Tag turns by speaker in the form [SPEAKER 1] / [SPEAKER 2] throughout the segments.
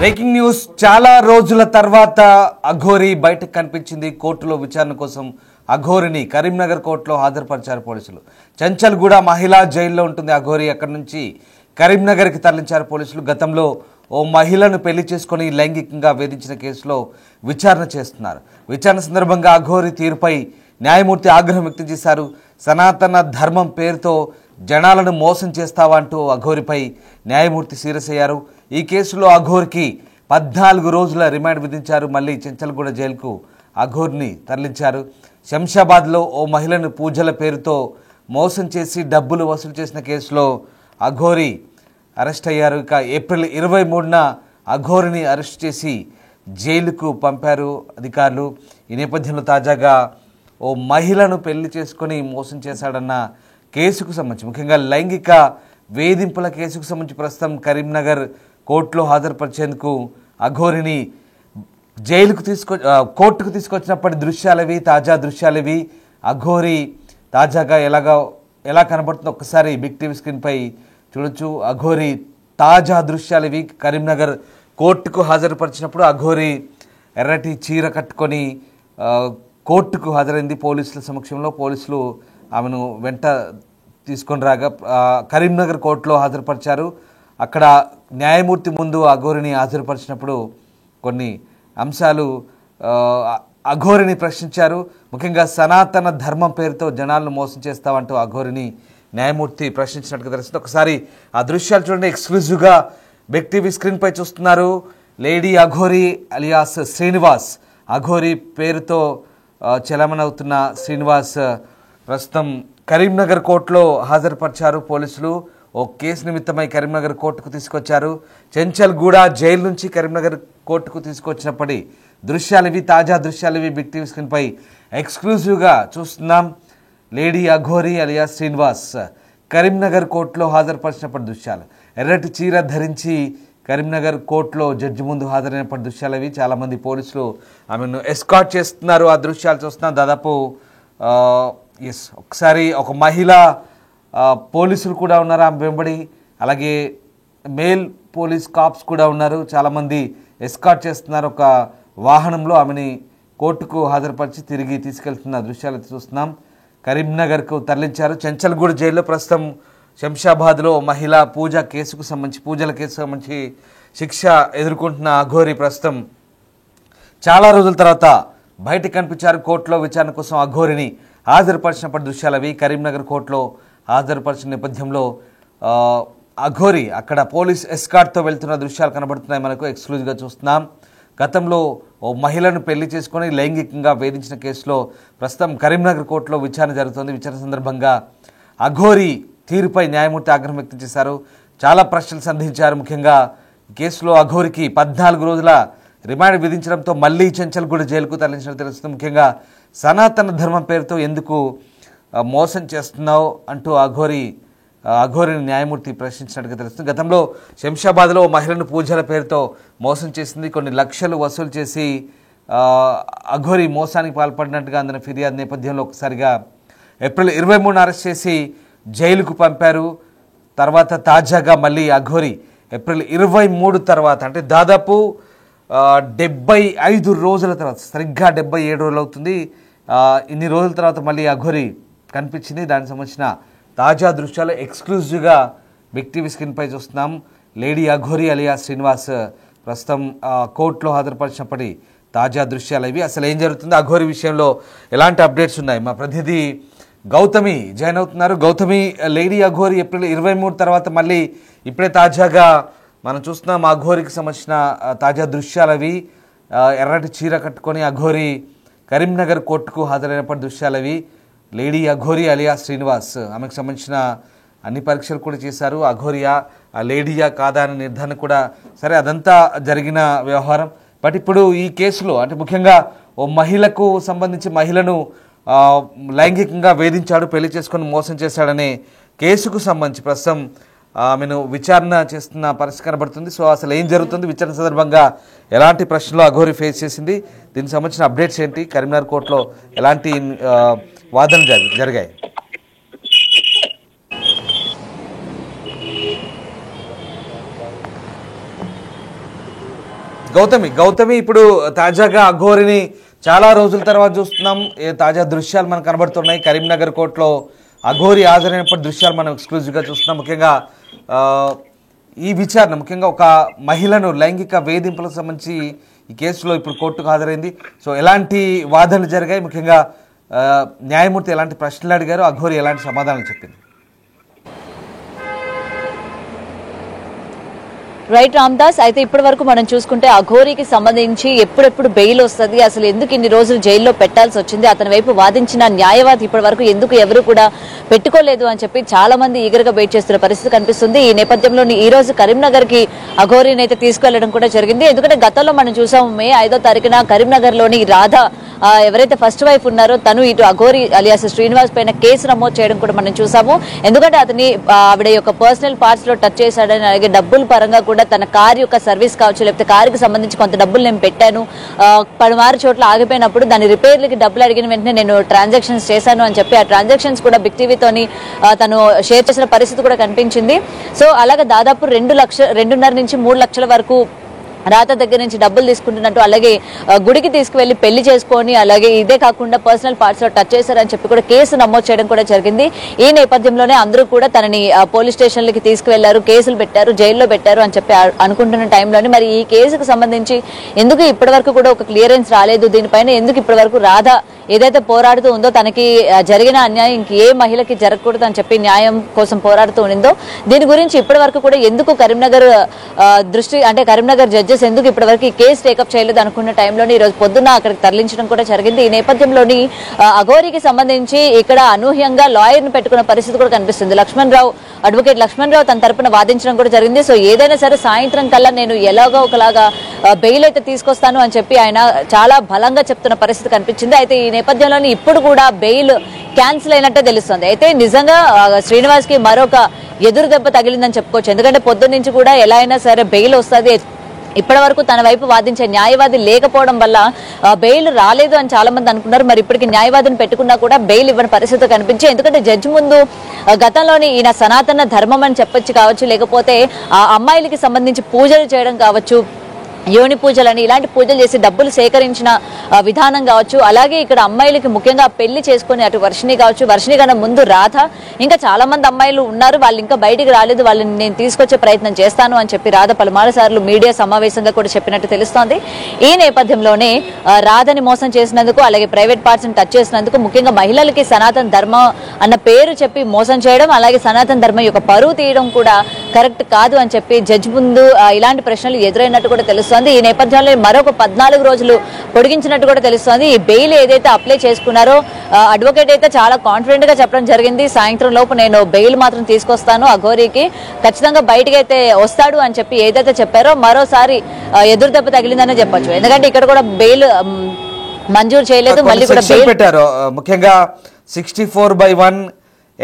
[SPEAKER 1] Breaking news చాలా రోజుల తర్వాత అఘోరి బయటకు కనిపించింది. కోర్టులో విచారణ కోసం అఘోరిని కరీంనగర్ కోర్టులో హాజరుపరిచారు పోలీసులు. చంచల్గూడ మహిళా జైల్లో ఉంటుంది అఘోరి. అక్కడి నుంచి కరీంనగర్కి తరలించారు పోలీసులు. గతంలో ఓ మహిళను పెళ్లి చేసుకుని లైంగికంగా వేధించిన కేసులో విచారణ చేస్తున్నారు. విచారణ సందర్భంగా అఘోరి తీరుపై న్యాయమూర్తి ఆగ్రహం వ్యక్తం చేశారు. సనాతన ధర్మం పేరుతో జనాలను మోసం చేస్తావా అంటూ అఘోరిపై న్యాయమూర్తి సీరియస్ అయ్యారు. ఈ కేసులో అఘోరికి 14 రోజుల రిమాండ్ విధించారు. మళ్ళీ చెంచల్గూడ జైలుకు అఘోర్ని తరలించారు. శంషాబాద్లో ఓ మహిళను పూజల పేరుతో మోసం చేసి డబ్బులు వసూలు చేసిన కేసులో అఘోరి అరెస్ట్ అయ్యారు. ఇక ఏప్రిల్ 23న అఘోరిని అరెస్ట్ చేసి జైలుకు పంపారు అధికారులు. ఈ నేపథ్యంలో తాజాగా ఓ మహిళను పెళ్లి చేసుకొని మోసం చేశాడన్న కేసుకు సంబంధించి, ముఖ్యంగా లైంగిక వేధింపుల కేసుకు సంబంధించి ప్రస్తుతం కరీంనగర్ కోర్టులో హాజరుపరిచేందుకు అఘోరిని జైలుకు కోర్టుకు తీసుకొచ్చినప్పటి దృశ్యాలవి, తాజా దృశ్యాలవి. అఘోరి తాజాగా ఎలా కనబడుతుందో ఒక్కసారి బిగ్ టీవీ స్క్రీన్పై చూడొచ్చు. అఘోరి తాజా దృశ్యాలవి. కరీంనగర్ కోర్టుకు హాజరుపరిచినప్పుడు అఘోరి ఎర్రటి చీర కట్టుకొని కోర్టుకు హాజరైంది. పోలీసుల సమక్షంలో పోలీసులు ఆమెను వెంట తీసుకొని రాగా కరీంనగర్ కోర్టులో హాజరుపరిచారు. అక్కడ న్యాయమూర్తి ముందు అఘోరిని హాజరుపరిచినప్పుడు కొన్ని అంశాలు అఘోరిని ప్రశ్నించారు. ముఖ్యంగా సనాతన ధర్మం పేరుతో జనాలను మోసం చేస్తావంటూ అఘోరిని న్యాయమూర్తి ప్రశ్నించినట్టుగా తెలుస్తుంది. ఒకసారి ఆ దృశ్యాలు చూడండి. ఎక్స్క్లూజివ్గా బిగ్ టీవీ స్క్రీన్పై చూస్తున్నారు. లేడీ అఘోరి అలియాస్ శ్రీనివాస్, అఘోరి పేరుతో చలమనవుతున్న శ్రీనివాస్ ప్రస్తుతం కరీంనగర్ కోర్టులో హాజరుపరిచారు పోలీసులు. ఓ కేసు నిమిత్తమై కరీంనగర్ కోర్టుకు తీసుకొచ్చారు. చెంచల్గూడ జైలు నుంచి కరీంనగర్ కోర్టుకు తీసుకొచ్చినప్పటి దృశ్యాలవి, తాజా దృశ్యాలవి బిగ్ టీవీ స్క్రీన్పై ఎక్స్క్లూజివ్గా చూస్తున్నాం. లేడీ అఘోరి అలియా శ్రీనివాస్ కరీంనగర్ కోర్టులో హాజరుపరిచినప్పటి దృశ్యాలు. ఎర్రటి చీర ధరించి కరీంనగర్ కోర్టులో జడ్జి ముందు హాజరైనప్పటి దృశ్యాలవి. చాలామంది పోలీసులు ఆమెను ఎస్కార్ట్ చేస్తున్నారు. ఆ దృశ్యాలు చూస్తున్నాం. దాదాపు ఒకసారి ఒక మహిళ పోలీసులు కూడా ఉన్నారు ఆమె వెంబడి. అలాగే మేల్ పోలీస్ కాప్స్ కూడా ఉన్నారు. చాలామంది ఎస్కార్ట్ చేస్తున్నారు. ఒక వాహనంలో ఆమెని కోర్టుకు హాజరుపరిచి తిరిగి తీసుకెళ్తున్న దృశ్యాలు చూస్తున్నాం. కరీంనగర్కు తరలించారు. చెంచల్గూడ జైల్లో ప్రస్తుతం శంషాబాద్లో మహిళా పూజల కేసుకు సంబంధించి శిక్ష ఎదుర్కొంటున్న అఘోరి ప్రస్తుతం చాలా రోజుల తర్వాత బయటకు కనిపించారు. కోర్టులో విచారణ కోసం అఘోరిని హాజరుపరిచినప్పటి దృశ్యాలవి. కరీంనగర్ కోర్టులో హాజరుపరిచిన నేపథ్యంలో అఘోరి అక్కడ పోలీస్ ఎస్కార్ట్తో వెళ్తున్న దృశ్యాలు కనబడుతున్నాయి. మనకు ఎక్స్క్లూజివ్గా చూస్తున్నాం. గతంలో ఓ మహిళను పెళ్లి చేసుకొని లైంగికంగా వేధించిన కేసులో ప్రస్తుతం కరీంనగర్ కోర్టులో విచారణ జరుగుతోంది. విచారణ సందర్భంగా అఘోరి తీరుపై న్యాయమూర్తి ఆగ్రహం వ్యక్తం చేశారు. చాలా ప్రశ్నలు సంధించారు. ముఖ్యంగా కేసులో అఘోరికి 14 రోజుల రిమాండ్ విధించడంతో మళ్లీ చెంచల్గూడ జైలుకు తరలించినట్టు తెలుస్తుంది. ముఖ్యంగా సనాతన ధర్మం పేరుతో ఎందుకు మోసం చేస్తున్నావు అంటూ అఘోరిని న్యాయమూర్తి ప్రశ్నించినట్టుగా తెలుస్తుంది. గతంలో శంషాబాద్లో మహిళను పూజల పేరుతో మోసం చేసింది. కొన్ని లక్షలు వసూలు చేసి అఘోరి మోసానికి పాల్పడినట్టుగా అందిన ఫిర్యాదు నేపథ్యంలో ఒకసారిగా ఏప్రిల్ 23న అరెస్ట్ చేసి జైలుకు పంపారు. తర్వాత తాజాగా మళ్ళీ అఘోరి ఏప్రిల్ 23 తర్వాత, అంటే దాదాపు 75 రోజుల తర్వాత, సరిగ్గా 77 రోజులు అవుతుంది. ఇన్ని రోజుల తర్వాత మళ్ళీ అఘోరి కనిపించింది. దానికి సంబంధించిన తాజా దృశ్యాలు ఎక్స్క్లూజివ్గా బిగ్ టీవీ స్క్రీన్పై చూస్తున్నాం. లేడీ అఘోరి అలియా శ్రీనివాస్ ప్రస్తుతం కోర్టులో హాజరుపరిచినప్పటి తాజా దృశ్యాలు ఇవి. అసలు ఏం జరుగుతుంది అఘోరి విషయంలో, ఎలాంటి అప్డేట్స్ ఉన్నాయి, మా ప్రతినిధి గౌతమి జాయిన్ అవుతున్నారు. గౌతమి, లేడీ అఘోరి ఏప్రిల్ 23 తర్వాత మళ్ళీ ఇప్పుడే తాజాగా మనం చూస్తున్నాం అఘోరికి సంబంధించిన తాజా దృశ్యాలవి. ఎర్రటి చీర కట్టుకొని అఘోరి కరీంనగర్ కోర్టుకు హాజరైనప్పటి దృశ్యాలవి. లేడీ అఘోరి అలియా శ్రీనివాస్, ఆమెకు సంబంధించిన అన్ని పరీక్షలు కూడా చేశారు. అఘోరియా లేడీయా కాదా అనే నిర్ధారణ కూడా, సరే అదంతా జరిగిన వ్యవహారం. బట్ ఇప్పుడు ఈ కేసులో, అంటే ముఖ్యంగా ఓ మహిళకు సంబంధించి మహిళను లైంగికంగా వేధించాడు, పెళ్లి చేసుకొని మోసం చేశాడనే కేసుకు సంబంధించి ప్రస్తుతం ఆమెను విచారణ చేస్తున్న పరిస్థితి కనబడుతుంది. సో అసలు ఏం జరుగుతుంది, విచారణ సందర్భంగా ఎలాంటి ప్రశ్నలు అఘోరి ఫేస్ చేసింది, దీనికి సంబంధించిన అప్డేట్స్ ఏంటి, కరీంనగర్ కోర్టులో ఎలాంటి వాదనలు జరిగాయి? గౌతమి ఇప్పుడు తాజాగా అఘోరిని చాలా రోజుల తర్వాత చూస్తున్నాం. తాజా దృశ్యాలు మనకు కనబడుతున్నాయి. కరీంనగర్ కోర్టులో అఘోరి హాజరైనప్పటి దృశ్యాలు మనం ఎక్స్క్లూజివ్గా చూస్తున్నాం. ముఖ్యంగా ఈ విచారణ ముఖ్యంగా ఒక మహిళను లైంగిక వేధింపులకు సంబంధించి ఈ కేసులో ఇప్పుడు కోర్టుకు హాజరైంది. సో ఎలాంటి వాదనలు జరిగాయి, ముఖ్యంగా న్యాయమూర్తి ఎలాంటి ప్రశ్నలు అడిగారు, అఘోరి ఎలాంటి సమాధానాలు చెప్పింది?
[SPEAKER 2] రైట్ రామ్దాస్, అయితే ఇప్పటి వరకు మనం చూసుకుంటే అఘోరికి సంబంధించి ఎప్పుడెప్పుడు బెయిల్ వస్తుంది, అసలు ఎందుకు ఇన్ని రోజులు జైల్లో పెట్టాల్సి వచ్చింది, అతని వైపు వాదించిన న్యాయవాది ఇప్పటి వరకు ఎందుకు ఎవరు కూడా పెట్టుకోలేదు అని చెప్పి చాలా మంది ఈగర్గా వెయిట్ చేస్తున్న పరిస్థితి కనిపిస్తుంది. ఈ నేపథ్యంలో ఈ రోజు కరీంనగర్ కి అఘోరిని అయితే తీసుకెళ్లడం కూడా జరిగింది. ఎందుకంటే గతంలో మనం చూసాము మే 5వ తారీఖున కరీంనగర్ లోని రాధ ఎవరైతే ఫస్ట్ వైఫ్ ఉన్నారో తను ఇటు అఘోరి అలియాస్ శ్రీనివాస్ పైన కేసు నమోదు చేయడం కూడా మనం చూసాము. ఎందుకంటే అతని ఆవిడ యొక్క పర్సనల్ పార్ట్స్ లో టచ్ చేశాడని, అలాగే డబ్బుల పరంగా కూడా తన కార్ యొక్క సర్వీస్ కావచ్చు, లేకపోతే కారుకి సంబంధించి కొంత డబ్బులు నేను పెట్టాను, పలుమారు చోట్ల ఆగిపోయినప్పుడు దాని రిపేర్లకి డబ్బులు అడిగిన వెంటనే నేను ట్రాన్సాక్షన్స్ చేశాను అని చెప్పి ఆ ట్రాన్సాక్షన్స్ కూడా బిగ్ టీవీతోని తను షేర్ చేసిన పరిస్థితి కూడా కనిపించింది. సో అలాగే దాదాపు 2.5 నుంచి 3 లక్షల వరకు రాత దగ్గర నుంచి డబ్బులు తీసుకుంటున్నట్టు, అలాగే గుడికి తీసుకువెళ్లి పెళ్లి చేసుకొని, అలాగే ఇదే కాకుండా పర్సనల్ పార్ట్స్ లో టచ్ చేశారని చెప్పి కూడా కేసు నమోదు చేయడం కూడా జరిగింది. ఈ నేపథ్యంలోనే అందరూ కూడా తనని పోలీస్ స్టేషన్లకి తీసుకువెళ్లారు, కేసులు పెట్టారు, జైల్లో పెట్టారు అని చెప్పి అనుకుంటున్న టైంలోనే మరి ఈ కేసుకు సంబంధించి ఎందుకు ఇప్పటి వరకు కూడా ఒక క్లియరెన్స్ రాలేదు, దీనిపైన ఎందుకు ఇప్పటి వరకు రాధ ఏదైతే పోరాడుతూ ఉందో తనకి జరిగిన అన్యాయం ఇంకే మహిళకి జరగకూడదు అని చెప్పి న్యాయం కోసం పోరాడుతూ ఉండిందో, దీని గురించి ఇప్పటి వరకు కూడా ఎందుకు కరీంనగర్ కరీంనగర్ జడ్జెస్ ఎందుకు ఇప్పటి వరకు ఈ కేసు టేకప్ చేయలేదు అనుకున్న టైంలోని ఈ రోజు పొద్దున్న అక్కడికి తరలించడం కూడా జరిగింది. ఈ నేపథ్యంలోని అఘోరికి సంబంధించి ఇక్కడ అనూహ్యంగా లాయర్ ను పెట్టుకున్న పరిస్థితి కూడా కనిపిస్తుంది. అడ్వకేట్ లక్ష్మణ్ రావు తన తరపున వాదించడం కూడా జరిగింది. సో ఏదైనా సరే సాయంత్రం కల్లా నేను ఎలాగో ఒకలాగా బెయిల్ అయితే తీసుకొస్తాను అని చెప్పి ఆయన చాలా బలంగా చెప్తున్న పరిస్థితి కనిపించింది. అయితే ఈ నేపథ్యంలోని ఇప్పుడు కూడా బెయిల్ క్యాన్సిల్ అయినట్టే తెలుస్తుంది. అయితే నిజంగా శ్రీనివాస్ కి మరొక ఎదురు దెబ్బ తగిలిందని చెప్పుకోవచ్చు. ఎందుకంటే పొద్దున్న నుంచి కూడా ఎలా అయినా సరే బెయిల్ వస్తుంది, ఇప్పటి వరకు తన వైపు వాదించే న్యాయవాది లేకపోవడం వల్ల బెయిల్ రాలేదు అని చాలా మంది అనుకున్నారు. మరి ఇప్పటికి న్యాయవాదిని పెట్టుకున్నా కూడా బెయిల్ ఇవ్వని పరిస్థితి కనిపించి, ఎందుకంటే జడ్జి ముందు గతంలోని ఈయన సనాతన ధర్మం అని చెప్పొచ్చు కావచ్చు, లేకపోతే ఆ అమ్మాయిలకి సంబంధించి పూజలు చేయడం కావచ్చు, యోని పూజలని ఇలాంటి పూజలు చేసి డబ్బులు సేకరించిన విధానం కావచ్చు, అలాగే ఇక్కడ అమ్మాయిలకి ముఖ్యంగా పెళ్లి చేసుకుని అటు వర్షిణి కావచ్చు, వర్షిణి కన్నా ముందు రాధ, ఇంకా చాలా మంది అమ్మాయిలు ఉన్నారు, వాళ్ళు ఇంకా బయటికి రాలేదు, వాళ్ళని నేను తీసుకొచ్చే ప్రయత్నం చేస్తాను అని చెప్పి రాధ పలుమారు సార్లు మీడియా సమావేశంగా కూడా చెప్పినట్టు తెలుస్తోంది. ఈ నేపథ్యంలోనే రాధని మోసం చేసినందుకు, అలాగే ప్రైవేట్ పార్ట్స్ ని టచ్ చేసినందుకు, ముఖ్యంగా మహిళలకి సనాతన ధర్మం అన్న పేరు చెప్పి మోసం చేయడం, అలాగే సనాతన ధర్మం యొక్క పరువు తీయడం కూడా కరెక్ట్ కాదు అని చెప్పి జడ్జి ముందు ఇలాంటి ప్రశ్నలు ఎదురైనట్టు కూడా తెలుస్తుంది. ఈ నేపథ్యంలో మరొక 14 రోజులు పొడిగించినట్టు కూడా తెలుస్తోంది. ఈ బెయిల్ ఏదైతే అప్లై చేసుకున్నారో అడ్వకేట్ అయితే చాలా కాన్ఫిడెంట్ గా చెప్పడం జరిగింది, సాయంత్రం లోపు నేను బెయిల్ మాత్రం తీసుకొస్తాను, అఘోరికి ఖచ్చితంగా బయటకు అయితే వస్తాడు అని చెప్పి ఏదైతే చెప్పారో మరోసారి ఎదురు దెబ్బ తగిలిందనే చెప్పొచ్చు. ఎందుకంటే ఇక్కడ కూడా బెయిల్ మంజూరు చేయలేదు, మళ్ళీ కూడా బెయిల్
[SPEAKER 1] పెట్టారు. ముఖ్యంగా 64/1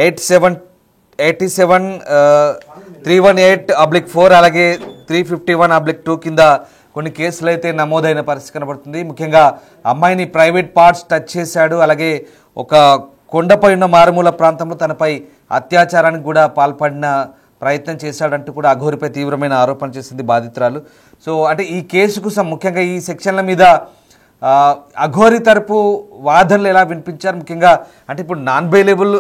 [SPEAKER 1] 87/318/4 అలాగే 351/2 కింద కొన్ని కేసులు అయితే నమోదైన పరిస్థితి కనబడుతుంది. ముఖ్యంగా అమ్మాయిని ప్రైవేట్ పార్ట్స్ టచ్ చేశాడు, అలాగే ఒక కొండపై ఉన్న మారుమూల ప్రాంతంలో తనపై అత్యాచారానికి కూడా పాల్పడిన ప్రయత్నం చేశాడంటూ కూడా అఘోరిపై తీవ్రమైన ఆరోపణ చేసింది బాధితురాలు. సో అంటే ఈ కేసుకు ముఖ్యంగా ఈ సెక్షన్ల మీద అఘోరి తరపు వాదనలు ఎలా వినిపించారు, ముఖ్యంగా అంటే ఇప్పుడు నాన్ బెయిలబుల్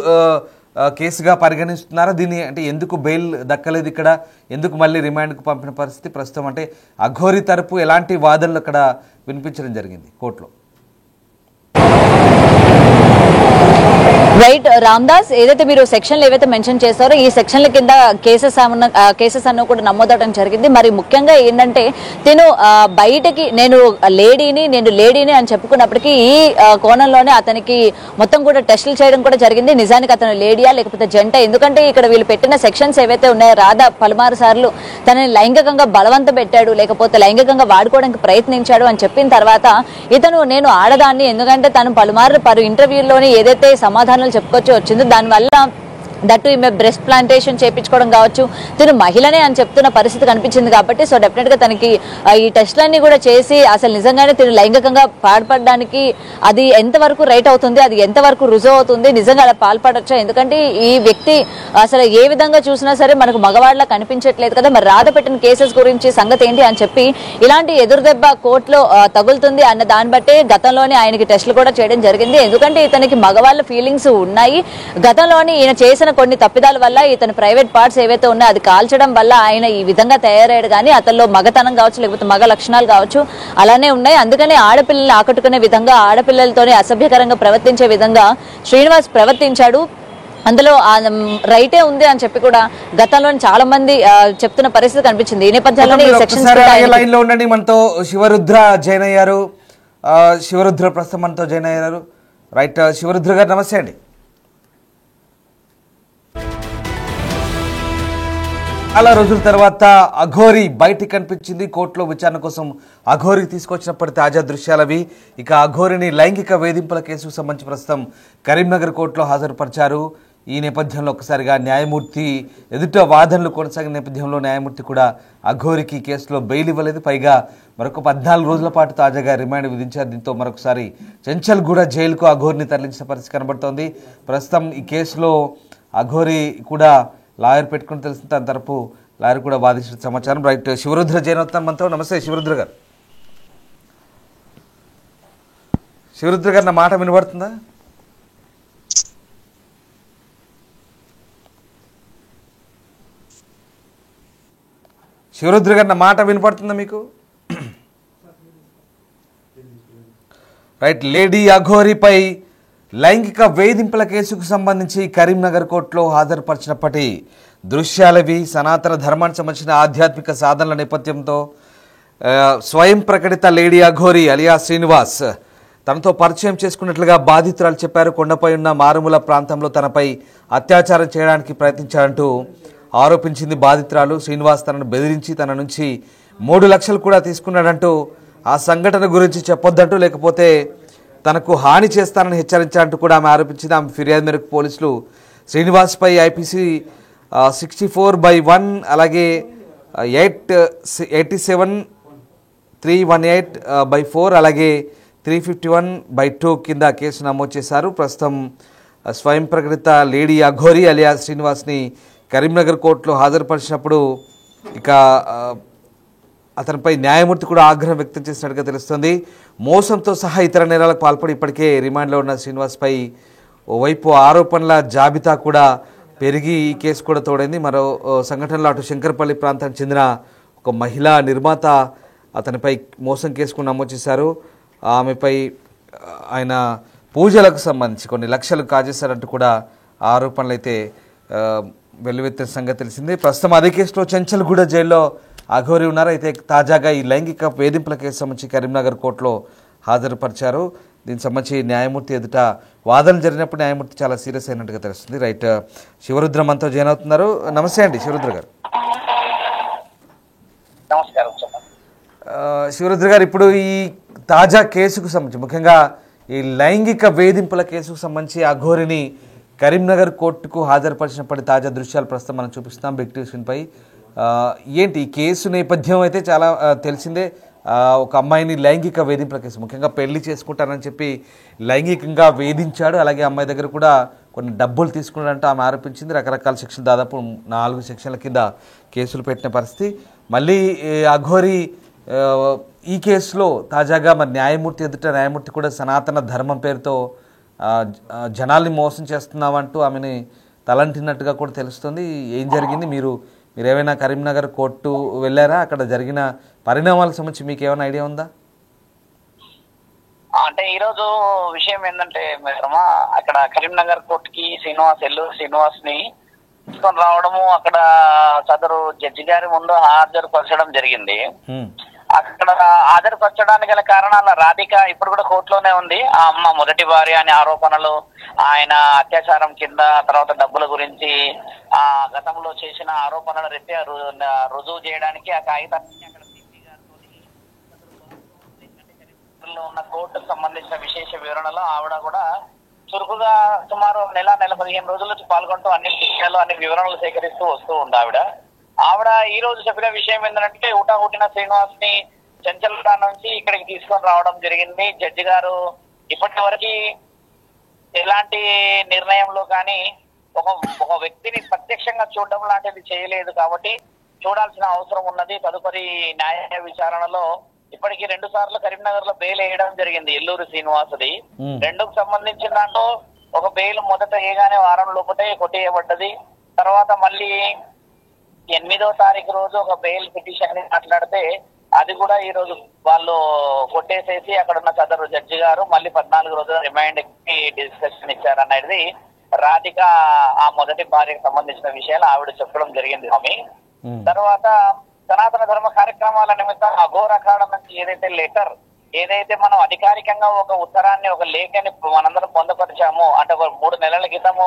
[SPEAKER 1] కేసుగా పరిగణిస్తున్నారా దీన్ని, అంటే ఎందుకు బెయిల్ దక్కలేదు, ఇక్కడ ఎందుకు మళ్ళీ రిమాండ్కు పంపిన పరిస్థితి ప్రస్తుతం, అంటే అఘోరి తరపు ఎలాంటి వాదనలు అక్కడ వినిపించడం జరిగింది కోర్టులో?
[SPEAKER 2] రైట్ రామ్దాస్, ఏదైతే మీరు సెక్షన్లు ఏవైతే మెన్షన్ చేస్తారో ఈ సెక్షన్ల కింద కేసెస్ అన్న కూడా నమోదవడం జరిగింది. మరి ముఖ్యంగా ఏంటంటే తిను బయటకి నేను లేడీని అని చెప్పుకున్నప్పటికీ ఈ కోణంలోనే అతనికి మొత్తం కూడా టెస్టులు చేయడం కూడా జరిగింది. నిజానికి అతను లేడీయా లేకపోతే జంట, ఎందుకంటే ఇక్కడ వీళ్ళు పెట్టిన సెక్షన్స్ ఏవైతే ఉన్నాయో రాధ పలుమారు సార్లు తనని లైంగికంగా బలవంత పెట్టాడు, లేకపోతే లైంగికంగా వాడుకోవడానికి ప్రయత్నించాడు అని చెప్పిన తర్వాత ఇతను నేను ఆడదాన్ని, ఎందుకంటే తను పలు ఇంటర్వ్యూల్లోని ఏదైతే సమాధానాలు చెప్పుకొచ్చి వచ్చిందో దానివల్ల దట్టు ఈమె బ్రెస్ట్ ప్లాంటేషన్ చేయించుకోవడం కావచ్చు, తిను మహిళనే అని చెప్తున్న పరిస్థితి కనిపించింది. కాబట్టి సో డెఫినెట్ గా తనకి ఈ టెస్ట్లన్నీ కూడా చేసి అసలు నిజంగానే తిను లైంగికంగా పాల్పడడానికి అది ఎంతవరకు రైట్ అవుతుంది, అది ఎంతవరకు రుజువు అవుతుంది, నిజంగా అలా పాల్పడొచ్చా? ఎందుకంటే ఈ వ్యక్తి అసలు ఏ విధంగా చూసినా సరే మనకు మగవాళ్ళ కనిపించట్లేదు కదా, మరి రాధ పెట్టిన కేసెస్ గురించి సంగతి ఏంటి అని చెప్పి ఇలాంటి ఎదురుదెబ్బ కోర్టులో తగులుతుంది అన్న దాన్ని బట్టే గతంలోనే ఆయనకి టెస్టులు కూడా చేయడం జరిగింది. ఎందుకంటే ఇతనికి మగవాళ్ళ ఫీలింగ్స్ ఉన్నాయి. గతంలోని ఈయన చేసిన కొన్ని తప్పిదాల వల్ల ఇతని ప్రైవేట్ పార్ట్స్ ఏవైతే ఉన్నాయో అది కాల్చడం వల్ల ఆయన ఈ విధంగా తయారయ్యాడు. కానీ అతనిలో మగతనం కావచ్చు, లేకపోతే మగ లక్షణాలు కావచ్చు అలానే ఉన్నాయి. అందుకనే ఆడపిల్లల్ని ఆకట్టుకునే విధంగా, ఆడపిల్లలతోనే అసభ్యకరంగా ప్రవర్తించే విధంగా శ్రీనివాస్ ప్రవర్తించాడు. అందులో రైటే ఉంది అని చెప్పి కూడా గతంలో చాలా మంది చెప్తున్న పరిస్థితి కనిపించింది. ఈ నేపథ్యంలో ఈ సెక్షన్స్
[SPEAKER 1] లైన్ లో ఉండండి. మనతో శివరుద్ర జాయిన్ అయ్యారు. శివరుద్ర ప్రస్తుతం మనతో జాయిన్ అయ్యారు. రైట్, శివరుద్ర గారు నమస్తే అండి. చాలా రోజుల తర్వాత అఘోరి బయటికి కనిపించింది. కోర్టులో విచారణ కోసం అఘోరి తీసుకొచ్చినప్పటి తాజా దృశ్యాలవి. ఇక అఘోరిని లైంగిక వేధింపుల కేసుకు సంబంధించి ప్రస్తుతం కరీంనగర్ కోర్టులో హాజరుపరిచారు. ఈ నేపథ్యంలో ఒకసారిగా న్యాయమూర్తి ఎదుట వాదనలు కొనసాగిన నేపథ్యంలో న్యాయమూర్తి కూడా అఘోరికి కేసులో బెయిల్ ఇవ్వలేదు. పైగా మరొక 14 రోజుల పాటు తాజాగా రిమాండ్ విధించారు. దీంతో మరొకసారి చెంచల్గూడ జైలుకు అఘోరిని తరలించిన పరిస్థితి కనబడుతోంది. ప్రస్తుతం ఈ కేసులో అఘోరి కూడా లాయర్ పెట్టుకుని తెలిసిన తన తరపు లాయర్ కూడా వాదించిన సమాచారం. రైట్, శివరుద్ర జైనోత్తం మనతో. నమస్తే శివరుద్ర గారు. శివరుద్ర గారు, నా మాట వినబడుతుందా? శివరుద్ర గారు, నా మాట వినపడుతుందా మీకు? రైట్, లేడీ అఘోరిపై లైంగిక వేధింపుల కేసుకు సంబంధించి కరీంనగర్ కోర్టులో హాజరుపరిచినప్పటి దృశ్యాలవి. సనాతన ధర్మానికి సంబంధించిన ఆధ్యాత్మిక సాధనల నేపథ్యంతో స్వయం ప్రకటిత లేడీ అఘోరి అలియా శ్రీనివాస్ తనతో పరిచయం చేసుకున్నట్లుగా బాధితురాలు చెప్పారు. కొండపై ఉన్న మారుమూల ప్రాంతంలో తనపై అత్యాచారం చేయడానికి ప్రయత్నించారంటూ ఆరోపించింది బాధితురాలు. శ్రీనివాస్ తనను బెదిరించి తన నుంచి 3 లక్షలు కూడా తీసుకున్నాడంటూ, ఆ సంఘటన గురించి చెప్పొద్దంటూ, లేకపోతే తనకు హాని చేస్తానని హెచ్చరించారంటూ కూడా ఆమె ఆరోపించింది. ఆమె ఫిర్యాదు మేరకు పోలీసులు శ్రీనివాస్పై ఐపీసీ 64/1 అలాగే 87/318/4 అలాగే 351/2 కింద కేసు నమోదు చేశారు. ప్రస్తుతం స్వయం ప్రకటిత లేడీ అఘోరి అలియా శ్రీనివాస్ని కరీంనగర్ కోర్టులో హాజరుపరిచినప్పుడు ఇక అతనిపై న్యాయమూర్తి కూడా ఆగ్రహం వ్యక్తం చేసినట్టుగా తెలుస్తుంది. మోసంతో సహా ఇతర నేరాలకు పాల్పడి ఇప్పటికే రిమాండ్లో ఉన్న శ్రీనివాస్పై ఓవైపు ఆరోపణల జాబితా కూడా పెరిగి ఈ కేసు కూడా తోడైంది. మరో సంఘటనలో అటు శంకరపల్లి ప్రాంతానికి చెందిన ఒక మహిళా నిర్మాత అతనిపై మోసం కేసుకు నమోదు చేశారు. ఆమెపై ఆయన పూజలకు సంబంధించి కొన్ని లక్షలు కాజేశారంటూ కూడా ఆరోపణలు అయితే వెల్లువెత్తిన సంగతి తెలిసింది. ప్రస్తుతం అదే కేసులో చెంచల్గూడ జైల్లో అఘోరి ఉన్నారు. అయితే తాజాగా ఈ లైంగిక వేధింపుల కేసు సంబంధించి కరీంనగర్ కోర్టులో హాజరుపరిచారు. దీనికి సంబంధించి న్యాయమూర్తి ఎదుట వాదనలు జరిగినప్పుడు న్యాయమూర్తి చాలా సీరియస్ అయినట్టుగా తెలుస్తుంది. రైట్, శివరుద్ర మనతో జాయిన్ అవుతున్నారు. నమస్తే అండి శివరుద్ర గారు.
[SPEAKER 3] నమస్కారం
[SPEAKER 1] శివరుద్ర గారు, ఇప్పుడు ఈ తాజా కేసుకు సంబంధించి ముఖ్యంగా ఈ లైంగిక వేధింపుల కేసుకు సంబంధించి అఘోరిని కరీంనగర్ కోర్టుకు హాజరుపరిచినప్పటి తాజా దృశ్యాలు ప్రస్తుతం మనం చూపిస్తాం బిగ్ టీవీ స్క్రీన్పై. ఏంటి ఈ కేసు నేపథ్యం అయితే చాలా తెలిసిందే. ఒక అమ్మాయిని లైంగిక వేధింపుల కేసు, ముఖ్యంగా పెళ్లి చేసుకుంటానని చెప్పి లైంగికంగా వేధించాడు. అలాగే అమ్మాయి దగ్గర కూడా కొన్ని డబ్బులు తీసుకున్నాడంటే ఆమె ఆరోపించింది. రకరకాల సెక్షన్లు, దాదాపు 4 సెక్షన్ల కింద కేసులు పెట్టిన పరిస్థితి. మళ్ళీ అఘోరి ఈ కేసులో తాజాగా మరి న్యాయమూర్తి ఎదుట న్యాయమూర్తి కూడా సనాతన ధర్మం పేరుతో జనాల్ని మోసం చేస్తున్నామంటూ ఆమెని తలంటినట్టుగా కూడా తెలుస్తుంది. ఏం జరిగింది? మీరు ఏమైనా కరీంనగర్ కోర్టు వెళ్ళారా? అక్కడ జరిగిన పరిణామాలకు సంబంధించి మీకు ఏమైనా ఐడియా ఉందా?
[SPEAKER 3] అంటే ఈరోజు విషయం ఏంటంటే మిత్రమా, అక్కడ కరీంనగర్ కోర్టుకి శ్రీనివాస్ ని తీసుకొని రావడము, అక్కడ సదరు జడ్జి గారి ముందు హాజరుపరచడం జరిగింది. అక్కడ హాజరుపరచడానికి గల కారణాల రాధిక ఇప్పుడు కూడా కోర్టులోనే ఉంది. ఆ అమ్మ మొదటి భార్య అనే ఆరోపణలు, ఆయన అత్యాచారం కింద, తర్వాత డబ్బుల గురించి ఆ గతంలో చేసిన ఆరోపణల రీత్యా రుజువు చేయడానికి ఆ కాగితాన్ని అక్కడ సిపి గారితో ఉన్న కోర్టుకు సంబంధించిన విశేష వివరణలో ఆవిడ కూడా చురుకుగా సుమారు నెల 15 రోజుల నుంచి పాల్గొంటూ అన్ని విషయాలు అన్ని వివరణలు సేకరిస్తూ వస్తూ ఉంది ఆవిడ ఈ రోజు చెప్పిన విషయం ఏంటంటే ఊటాహుటిన శ్రీనివాస్ ని చంచల్గూడ నుంచి ఇక్కడికి తీసుకొని రావడం జరిగింది. జడ్జి గారు ఇప్పటి వరకు ఎలాంటి నిర్ణయంలో కానీ ఒక వ్యక్తిని ప్రత్యక్షంగా చూడడం లాంటిది చేయలేదు కాబట్టి చూడాల్సిన అవసరం ఉన్నది. తదుపరి న్యాయ విచారణలో ఇప్పటికీ 2 సార్లు కరీంనగర్ లో బెయిల్ వేయడం జరిగింది ఎల్లూరు శ్రీనివాసుది. 2కు సంబంధించిన దాంట్లో ఒక బెయిల్ మొదట వేయగానే వారం లోపటే కొట్టేయబడ్డది. తర్వాత మళ్ళీ 8వ తారీఖు రోజు ఒక బెయిల్ పిటిషన్ మాట్లాడితే అది కూడా ఈ రోజు వాళ్ళు కొట్టేసేసి అక్కడ ఉన్న సదరు జడ్జి గారు మళ్ళీ 14 రోజుల రిమైండ్ కి డిస్కషన్ ఇచ్చారనేది రాధిక ఆ మొదటి భార్యకు సంబంధించిన విషయాలు ఆవిడ చెప్పడం జరిగింది స్వామి. తర్వాత సనాతన ధర్మ కార్యక్రమాల నిమిత్తం అఘోర అఖాడ నుంచి ఏదైతే మనం అధికారికంగా ఒక ఉత్తరాన్ని ఒక లేఖని మనందరం పొందపరిచాము అంటే 3 నెలల క్రితము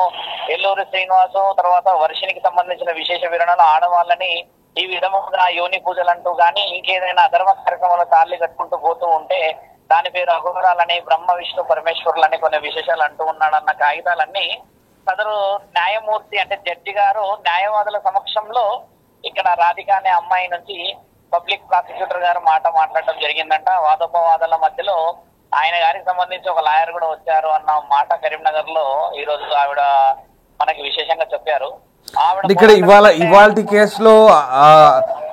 [SPEAKER 3] ఎల్లూరు శ్రీనివాసు తర్వాత వర్షినికి సంబంధించిన విశేష వివరణలు ఆడవాళ్ళని ఈ విధముగా యోని పూజలు అంటూ గానీ ఇంకేదైనా అధర్మ కార్యక్రమాలు తాళి కట్టుకుంటూ పోతూ ఉంటే దాని పేరు అఘోరాలని బ్రహ్మ విష్ణు పరమేశ్వరులని కొన్ని విశేషాలు అంటూ ఉన్నాడన్న కాగితాలన్నీ సదరు న్యాయమూర్తి అంటే జడ్జి గారు న్యాయవాదుల సమక్షంలో ఇక్కడ రాధిక అనే అమ్మాయి నుంచి పబ్లిక్ ప్రాసిక్యూటర్ గారు మాట్లాడటం జరిగిందంట. వాదోపవాదాల మధ్యలో ఆయన గారికి సంబంధించి ఒక లాయర్ కూడా వచ్చారు అన్న మాట కరీంనగర్ లో ఈ రోజు ఆవిడ మనకి విశేషంగా చెప్పారు.
[SPEAKER 1] ఇక్కడ ఇవాల్టి కేసులో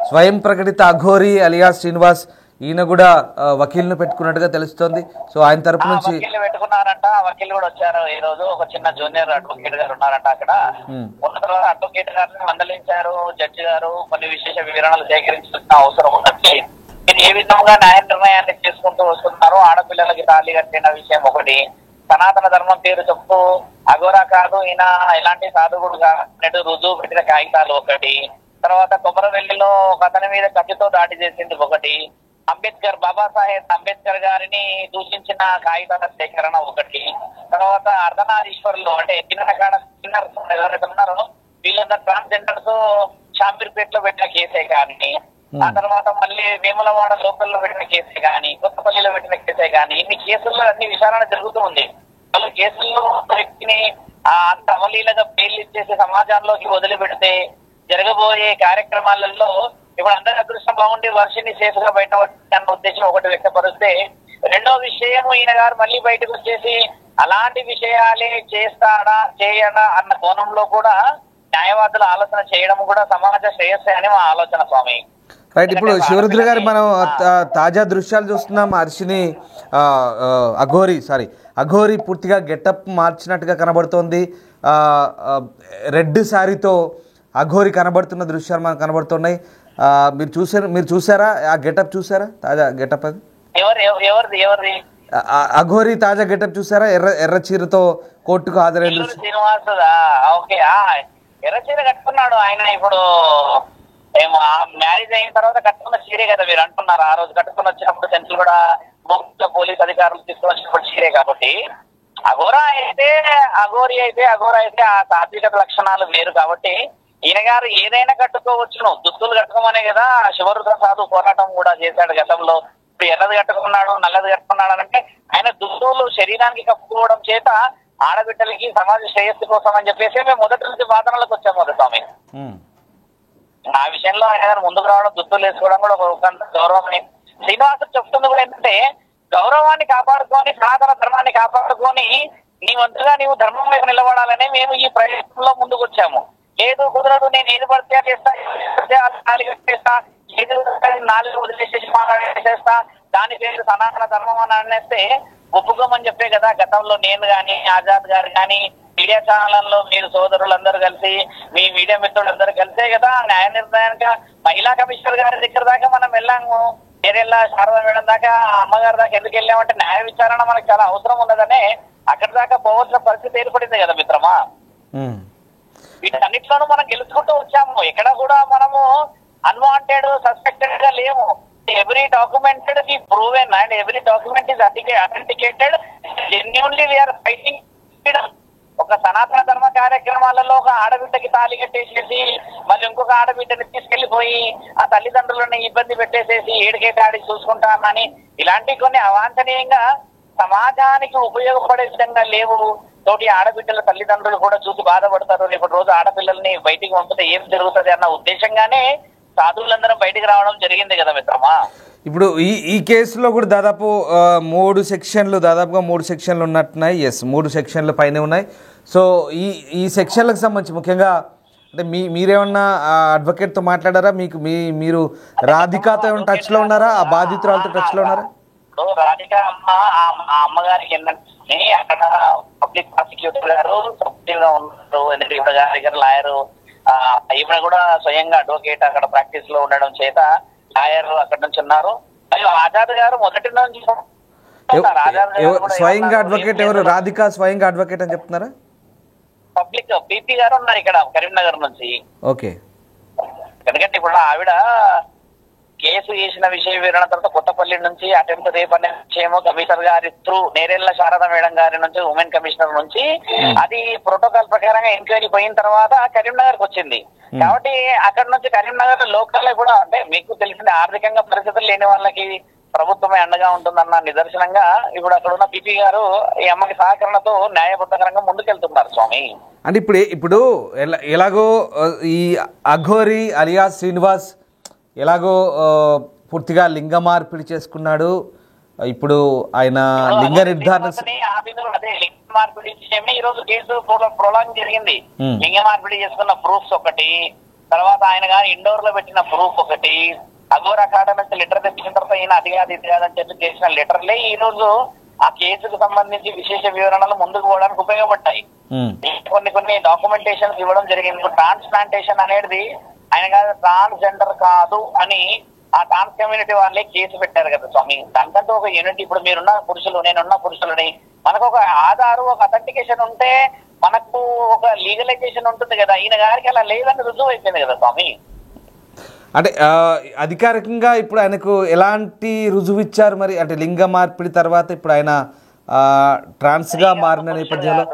[SPEAKER 1] స్వయం ప్రకటిత అఘోరి అలియా శ్రీనివాస్ ఈయన కూడా వకీల్ను పెట్టుకున్నట్టుగా తెలుస్తోంది. సో ఆయన తరపు నుంచి
[SPEAKER 3] పెట్టుకున్నారంట. వకీల్ కూడా వచ్చారు ఈ రోజు. ఒక చిన్న జూనియర్ అడ్వకేట్ గారు ఉన్నారంట అక్కడ. ఉన్న తర్వాత అడ్వకేట్ గారిని మందలించారు జడ్జి గారు. కొన్ని విశేష వివరణలు సేకరించాల్సిన అవసరం ఉన్నది. మీరు ఏ విధంగా న్యాయ నిర్ణయాన్ని చేసుకుంటూ వస్తున్నారు. ఆడపిల్లలకి తాళి కట్టిన విషయం ఒకటి, సనాతన ధర్మం పేరు చెప్తూ అఘోరా కాదు ఈయన ఎలాంటి సాధువుడు కాదు రుజువు పెట్టిన కాగితాలు ఒకటి, తర్వాత కొమరవెల్లిలో ఒక అతని మీద కత్తితో దాడి చేసింది ఒకటి, బాబాసాహెబ్ అంబేద్కర్ గారిని దూషించిన కాగితాల సేకరణ ఒకటి, తర్వాత అర్ధనారీశ్వర్లు అంటే కిన్నర్ ఎవరైతే ఉన్నారో వీళ్ళందరూ ట్రాన్స్జెండర్స్ షాంపీర్పేట లో పెట్టిన కేసే కానీ, ఆ తర్వాత మళ్ళీ వేములవాడ లోకల్లో పెట్టిన కేసే కానీ, కొత్తపల్లిలో పెట్టిన కేసే కానీ, ఇన్ని కేసుల్లో అన్ని విచారణ జరుగుతూ ఉంది. వాళ్ళు కేసుల్లో వ్యక్తిని అంత అవలీలగా బెయిల్ ఇచ్చేసి సమాజంలోకి వదిలిపెడితే జరగబోయే కార్యక్రమాలలో ఇప్పుడు అందరి అదృష్టం బాగుండి వర్షిని సేఫ్ గా బయట అన్న ఉద్దేశం ఒకటి వ్యక్తపరిస్తే, రెండో విషయం ఈయన గారు మళ్ళీ బయటకు వచ్చేసి అలాంటి విషయాలే చేయడా అన్న కోణంలో కూడా న్యాయవాదులు ఆలోచన చేయడం కూడా సమాజ శ్రేయస్సే అని మా ఆలోచన స్వామి.
[SPEAKER 1] రైట్. ఇప్పుడు శివరుద్ర గారు మనం తాజా దృశ్యాలు చూస్తున్నాం. హర్షిని అఘోరి పూర్తిగా గెటప్ మార్చినట్టుగా కనబడుతోంది. రెడ్ శారీతో అఘోరి కనబడుతున్న దృశ్యాలు మనకు కనబడుతున్నాయి. మీరు చూసారా ఆ గెటప్? చూసారా తాజా గెటప్? అది
[SPEAKER 3] ఎవరిది
[SPEAKER 1] అఘోరి తాజా గెటప్ చూసారా? ఎర్ర చీరతో కోర్టుకు హాజరైన
[SPEAKER 3] శ్రీనివాస్. ఓకే, ఎర్ర చీర కట్టుకున్నాడు ఆయన. ఇప్పుడు మ్యారేజ్ అయిన తర్వాత కట్టుకున్న చీరే కదా మీరు అంటున్నారు. ఆ రోజు కట్టుకుని వచ్చినప్పుడు సెంట్రల్ కూడా పోలీస్ అధికారులు తీసుకుని వచ్చినప్పుడు చీరే కాబట్టి అఘోరా అయితే ఆ సాత్విక లక్షణాలు వేరు కాబట్టి ఈయన గారు ఏదైనా కట్టుకోవచ్చును. దుస్తులు కట్టుకోమనే కదా శివరుద్ర సాధు పోరాటం కూడా చేశాడు గతంలో. ఇప్పుడు ఎర్రది కట్టుకున్నాడు నల్లది కట్టుకున్నాడు అంటే ఆయన దుస్తులు శరీరానికి కప్పుకోవడం చేత ఆడబిడ్డలకి సమాజ శ్రేయస్సు కోసం అని చెప్పేసి మేము మొదటి నుంచి వాదనలకు వచ్చాము కదా స్వామి. ఆ విషయంలో ఆయన గారు ముందుకు రావడం, దుస్తులు వేసుకోవడం కూడా ఒక గౌరవం అని శ్రీనివాసు చెప్తుంది కూడా ఏంటంటే, గౌరవాన్ని కాపాడుకొని సనాతన ధర్మాన్ని కాపాడుకొని నీ వంతుగా నీవు ధర్మం వైపు నిలబడాలని మేము ఈ ప్రయత్నంలో ముందుకు వచ్చాము. లేదు కుదరదు, నేను ఏది పడితే చేస్తా, ఏది 4 వదిలేసేసి మాట్లాడేసేస్తా, దాని పేరు సనాతన ధర్మం అని అనేస్తే ఒప్పుకోమని చెప్పే కదా గతంలో నేను కానీ ఆజాద్ గారు కానీ మీడియా ఛానళ్లలో మీరు సోదరులందరూ కలిసి మీ మీడియా మిత్రులందరూ కలిసే కదా న్యాయ నిర్ణయానికి మహిళా కమిషనర్ గారి దగ్గర దాకా మనం వెళ్ళాము. ఏరియల్లా శారదా మేడం దాకా అమ్మగారి దాకా ఎందుకు వెళ్ళామంటే న్యాయ విచారణ మనకు చాలా అవసరం ఉన్నదనే అక్కడి దాకా పోవాల్సిన పరిస్థితి ఏర్పడింది కదా మిత్రమా. వీటన్నిటిలోనూ మనం గెలుచుకుంటూ వచ్చాము. ఎక్కడ కూడా మనము అన్వాంటెడ్ సస్పెక్టెడ్ గా లేము. every documented is proven and every document is authenticated. Genuinely we are fighting freedom. ఒక సనాతన ధర్మ కార్యక్రమాలలో ఒక ఆడబిడ్డకి తాళి కట్టేసేసి మళ్ళీ ఇంకొక ఆడబిడ్డని తీసుకెళ్లిపోయి ఆ తల్లిదండ్రులను ఇబ్బంది పెట్టేసేసి ఏడికేటాడి చూసుకుంటామని ఇలాంటి కొన్ని అవాంఛనీయంగా సమాజానికి ఉపయోగపడే విధంగా లేవు. తోటి ఆడబిడ్డల తల్లిదండ్రులు కూడా చూసి బాధపడతారు, రేపటి రోజు ఆడపిల్లల్ని బయటికి పంపితే ఏం జరుగుతుంది అన్న ఉద్దేశంగానే సాధువులందరం బయటికి రావడం జరిగింది కదా మిత్రమా.
[SPEAKER 1] ఇప్పుడు ఈ కేసులో కూడా దాదాపు 3 సెక్షన్లు, దాదాపుగా 3 సెక్షన్లు ఉన్నట్టున్నాయి. ఎస్, 3 సెక్షన్లు పైన ఉన్నాయి. సో ఈ సెక్షన్లకు సంబంధించి ముఖ్యంగా అంటే మీరేమన్నా అడ్వకేట్తో మాట్లాడారా? మీరు రాధికాతో ఏమైనా టచ్లో ఉన్నారా? ఆ బాధితురాలతో టచ్లో ఉన్నారా?
[SPEAKER 3] రాధిక అమ్మగారికి ఏంటంటే అక్కడ పబ్లిక్ ప్రాసిక్యూటర్ గారు సపోర్టివ్ గా ఉన్నారు, ఎందుకంటే గారి లాయరు ఈవిడ కూడా స్వయంగా అడ్వకేట్ అక్కడ ప్రాక్టీస్ లో ఉండడం చేత లాయర్ అక్కడ నుంచి ఉన్నారు. మరియు ఆజాద్ గారు మొదటి నుంచి
[SPEAKER 1] స్వయంగా అడ్వకేట్ ఎవరు? రాధిక స్వయంగా అడ్వకేట్ అని చెప్తున్నారా?
[SPEAKER 3] పబ్లిక్ పీపీ గారు ఉన్నారు ఇక్కడ కరీంనగర్ నుంచి.
[SPEAKER 1] ఓకే.
[SPEAKER 3] ఎందుకంటే ఇప్పుడు ఆవిడ కేసు చేసిన విషయ వివరణ తర్వాత కొత్తపల్లి నుంచి అటెంప్ట్ రేప్ అనే విషయమో కమిషనర్ గారి త్రూ నేరెళ్ల శారద మేడం గారి నుంచి ఉమెన్ కమిషనర్ నుంచి అది ప్రోటోకాల్ ప్రకారంగా ఎంక్వైరీ పోయిన తర్వాత కరీంనగర్ కి వచ్చింది. కాబట్టి అక్కడ నుంచి కరీంనగర్ లోకల్ కూడా అంటే మీకు తెలిసిన ఆర్థికంగా పరిస్థితులు లేని వాళ్ళకి ప్రభుత్వమే అండగా ఉంటుందన్న నిదర్శనంగా ఇప్పుడు అక్కడ ఉన్న పిపి గారు ఈ అమ్మకి సహకరణతో న్యాయబద్ధకరంగా ముందుకెళ్తున్నారు స్వామి.
[SPEAKER 1] అంటే ఇప్పుడు ఎలాగో ఈ అఘోరి అలియాస్ శ్రీనివాస్ ఎలాగో పూర్తిగా లింగ మార్పిడి చేసుకున్నాడు. ఇప్పుడు ఆయన లింగ నిర్ధారణ
[SPEAKER 3] అదే లింగ మార్పిడి విషయమే ఈ రోజు కేసు ప్రొలాంగ్ జరిగింది. లింగ మార్పిడి చేసుకున్న ప్రూఫ్స్ ఒకటి, తర్వాత ఆయన గారు ఇండోర్ లో పెట్టిన ప్రూఫ్ ఒకటి, అఘోర్ అకాడమీ నుంచి లెటర్ తెప్పించిన తర్వాత ఈయన అది కాదు ఇది కాదని చెప్పి చేసిన లెటర్లే ఈ రోజు ఆ కేసుకు సంబంధించి విశేష వివరణలు ముందుకు పోవడానికి ఉపయోగపడ్డాయి. కొన్ని డాక్యుమెంటేషన్ ఇవ్వడం జరిగింది. ట్రాన్స్ప్లాంటేషన్ అనేది ఆయన కాదు ట్రాన్స్జెండర్ కాదు అని ఆ ట్రాన్స్ కమ్యూనిటీ వాళ్ళే కేసు పెట్టారు కదా స్వామి. దానికంటే ఒక యూనిట్ ఇప్పుడు మీరున్న పురుషులు నేనున్న పురుషులని మనకు ఒక ఆధారు ఒక అథెంటికేషన్ ఉంటే మనకు ఒక లీగలైజేషన్ ఉంటుంది కదా. ఈయన గారికి అలా లేదని రుజువు అయిపోయింది కదా స్వామి.
[SPEAKER 1] అంటే అధికారికంగా ఇప్పుడు ఆయనకు ఎలాంటి రుజువు ఇచ్చారు మరి? అంటే లింగ మార్పిడి తర్వాత ఇప్పుడు ఆయన ట్రాన్స్గా మారిన నేపథ్యంలో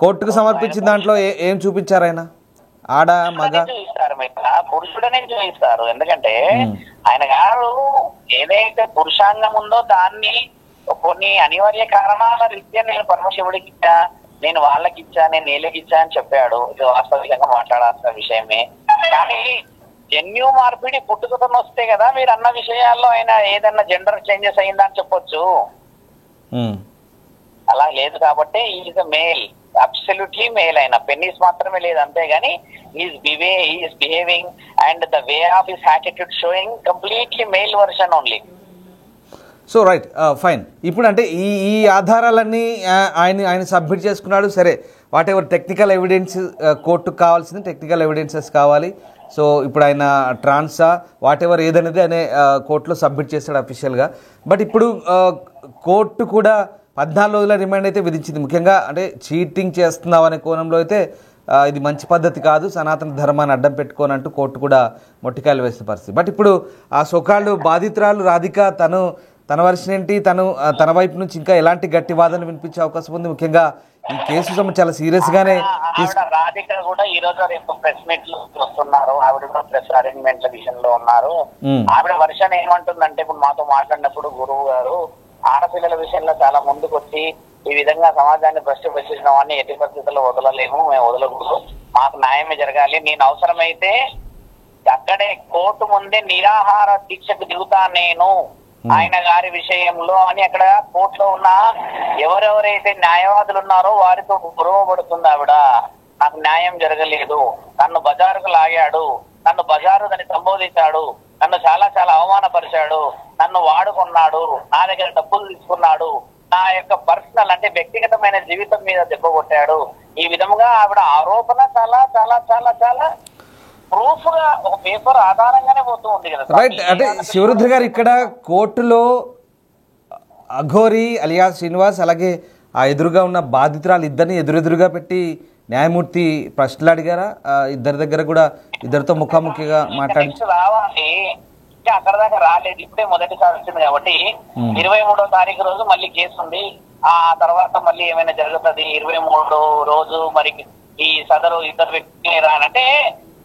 [SPEAKER 1] కోర్టుకు సమర్పించిన దాంట్లో ఏం చూపించారు? ఆయన ఆడ మగ
[SPEAKER 3] చూపిస్తారు, పురుషుడనే చూపిస్తారు. ఎందుకంటే ఆయన గారు ఏదైతే పురుషాంగం ఉందో దాన్ని కొన్ని అనివార్య కారణాల రీత్యా నేను పరమశివుడికి ఇచ్చా, నేను వాళ్ళకి ఇచ్చా, నేను నీళ్ళకి ఇచ్చా అని చెప్పాడు. ఇది వాస్తవికంగా మాట్లాడాల్సిన విషయమే. కానీ జన్యు మార్పిడి పుట్టుకతో వస్తే కదా మీరు అన్న విషయాల్లో ఆయన ఏదన్నా జెండర్ చేంజెస్ అయిందా అని చెప్పొచ్చు. అలా లేదు కాబట్టి ఈజ్ మేల్, అబ్సల్యూట్లీ మేల్. అయినా పెన్నిస్ మాత్రమే లేదు అంతేగాని is behaving and the way of his attitude showing completely male version only.
[SPEAKER 1] So right, fine. ఇప్పుడు అంటే ఈ ఆధారాలన్నీ ఆయన సబ్మిట్ చేసుకున్నాడు. సరే, వాట్ ఎవర్ టెక్నికల్ ఎవిడెన్స్ కోర్టుకు కావాల్సింది టెక్నికల్ ఎవిడెన్సెస్ కావాలి. సో ఇప్పుడు ఆయన ట్రాన్సా వాట్ ఎవర్ ఏదనేది ఆయన కోర్టులో సబ్మిట్ చేశాడు అఫీషియల్గా. బట్ ఇప్పుడు కోర్టు కూడా 14 రోజుల రిమాండ్ అయితే విధించింది. ముఖ్యంగా అంటే చీటింగ్ చేస్తున్నావు అనే కోణంలో అయితే ఇది మంచి పద్ధతి కాదు, సనాతన ధర్మాన్ని అడ్డం పెట్టుకోనంటూ కోర్టు కూడా మొట్టికాయలు వేసిన పరిస్థితి. బట్ ఇప్పుడు ఆ సోకాళ్ళు బాధితురాలు రాధిక తన వర్షన్ ఏంటి, తన వైపు నుంచి ఇంకా ఎలాంటి గట్టి వాదన వినిపించే అవకాశం ఉంది? ముఖ్యంగా ఈ కేసు చాలా సీరియస్ గానే
[SPEAKER 3] రాధిక కూడా ఈ రోజు రేపు ప్రెస్ మీట్ లో వస్తున్నారు. ఆవిడ కూడా ప్రెస్ అరేంజ్మెంట్ల విషయంలో ఉన్నారు. ఆవిడ వర్షన్ ఏమంటుందంటే ఇప్పుడు మాతో మాట్లాడినప్పుడు గురువు గారు ఆడపిల్లల విషయంలో చాలా ముందుకు వచ్చి ఈ విధంగా సమాజాన్ని భ్రష్టు పట్టించిన వాడిని ఎట్టి పరిస్థితుల్లో వదలలేము, మేము వదలకూడదు, మాకు న్యాయమే జరగాలి, నేను అవసరమైతే అక్కడే కోర్టు ముందే నిరాహార దీక్షకు దిగుతా నేను ఆయన గారి విషయంలో అని అక్కడ కోర్టులో ఉన్న ఎవరెవరైతే న్యాయవాదులు ఉన్నారో వారితో గొడవపడుతుంది ఆవిడ. నాకు న్యాయం జరగలేదు, నన్ను బజారుకు లాగాడు, నన్ను బజారు అని సంబోధించాడు, నన్ను చాలా చాలా అవమానపరిచాడు, నన్ను వాడుకున్నాడు, నా దగ్గర డబ్బులు తీసుకున్నాడు, నా యొక్క పర్సనల్ అంటే వ్యక్తిగతమైన జీవితం మీద దెబ్బ కొట్టాడు. ఈ విధంగా ఆవిడ ఆరోపణ చాలా చాలా చాలా చాలా ప్రూఫ్ గా ఒక పేపర్ ఆధారంగానే పోతూ ఉంది కదా.
[SPEAKER 1] రైట్. అంటే శివరుద్ర గారు ఇక్కడ కోర్టులో అఘోరి అలియాస్ శ్రీనివాస్ అలాగే ఆ ఎదురుగా ఉన్న బాధితురాలు ఇద్దరిని ఎదురెదురుగా పెట్టి న్యాయమూర్తి ప్రశ్నలు అడిగారా? ఇద్దరి దగ్గర కూడా ఇద్దరితో ముఖాముఖిగా మాట్లాడి
[SPEAKER 3] రావాలి. అక్కడ దాకా రాలేదు, ఇప్పుడే మొదటిసారి వచ్చింది కాబట్టి 23వ తారీఖు రోజు మళ్ళీ కేసు ఉంది. ఆ తర్వాత మళ్ళీ ఏమైనా జరుగుతుంది 23వ రోజు. మరి ఈ సదరు ఇద్దరు వ్యక్తి రానంటే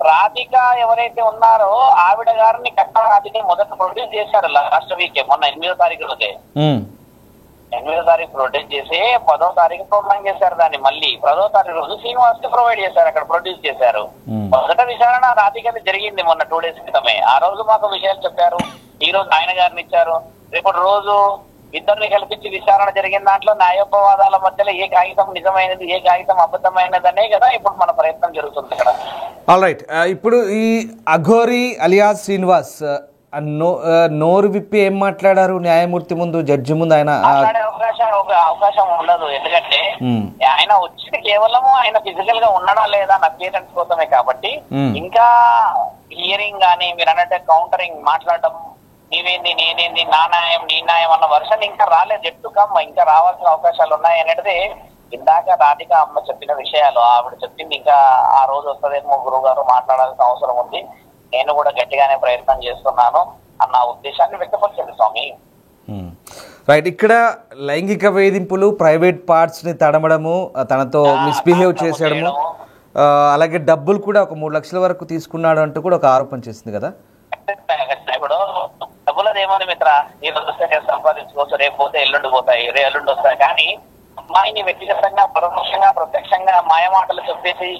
[SPEAKER 3] రాధిక ఎవరైతే ఉన్నారో ఆవిడ గారిని కట్ట రాధిక మొదట ప్రొడ్యూస్ చేశారు లాస్ట్ వీక్, మొన్న 8వ తారీఖు రోజే. 8వ తారీఖు ప్రొడ్యూస్ చేసి 10వ తారీఖు ప్రోగ్రామ్ చేశారు. దాన్ని మళ్ళీ 10వ తారీఖు రోజు శ్రీనివాస్ కి ప్రొవైడ్ చేశారు, అక్కడ ప్రొడ్యూస్ చేశారు. మొదట విచారణ రాధికది జరిగింది మొన్న 2 days క్రితమే. ఆ రోజు మాకు విషయాలు చెప్పారు. ఈ రోజు ఆయన గారిని ఇచ్చారు. రేపటి రోజు ఇద్దరిని కల్పించి విచారణ జరిగిన దాంట్లో న్యాయోపవాదాల మధ్యలో ఏ కాగితం నిజమైనది, ఏ కాగితం అబద్ధమైనది అనే కదా ఇప్పుడు మన ప్రయత్నం జరుగుతుంది ఇక్కడ.
[SPEAKER 1] ఆల్ రైట్, ఇప్పుడు ఈ అఘోరి అలియాస్ శ్రీనివాస్ నోరు విప్పి ఏం మాట్లాడారు న్యాయమూర్తి ముందు, జడ్జి ముందు? ఆయన
[SPEAKER 3] మాట్లాడే అవకాశం ఉండదు. ఎందుకంటే ఆయన వచ్చింది కేవలం ఆయన ఫిజికల్ గా ఉండడం లేదా నా పేరెంట్స్ కోసమే కాబట్టి ఇంకా హియరింగ్ గానీ మీరు అన్నట్టు కౌంటరింగ్ మాట్లాడడం, నీవేంది నేనేంది, నా న్యాయం నీ న్యాయం అన్న వర్షన్ ఇంకా రాలేదు. ఎట్టుకమ్మ ఇంకా రావాల్సిన అవకాశాలు ఉన్నాయి అనేది ఇందాక రాధిక అమ్మ చెప్పిన విషయాలు. ఆవిడ చెప్పింది ఇంకా ఆ రోజు వస్తుందేమో గురువు గారు మాట్లాడాల్సిన అవసరం ఉంది, నేను కూడా గట్టిగానే ప్రయత్నం చేస్తున్నాను అన్న ఉద్దేశాన్ని వ్యక్తపరిచింది స్వామి.
[SPEAKER 1] రైట్, ఇక్కడ లైంగిక వేధింపులు, ప్రైవేట్ పార్ట్స్ ని తడమడము, తనతో మిస్బిహేవ్ చేసేయడము, అలాగే డబ్బులు కూడా ఒక 3 లక్షల వరకు తీసుకున్నాడు అంటూ కూడా ఒక ఆరోపణ చేసింది కదా.
[SPEAKER 3] ఇప్పుడు డబ్బులది ఏమని మిత్ర, ఈ రోజు వస్తే నేను సంపాదించుకోవచ్చు, రేపు పోతే ఎల్లుండి పోతాయి, ఎల్లుండి వస్తాయి. కానీ అమ్మాయిని వ్యక్తిగతంగా పరోక్షంగా ప్రత్యక్షంగా మాయమాటలు చెప్పేసి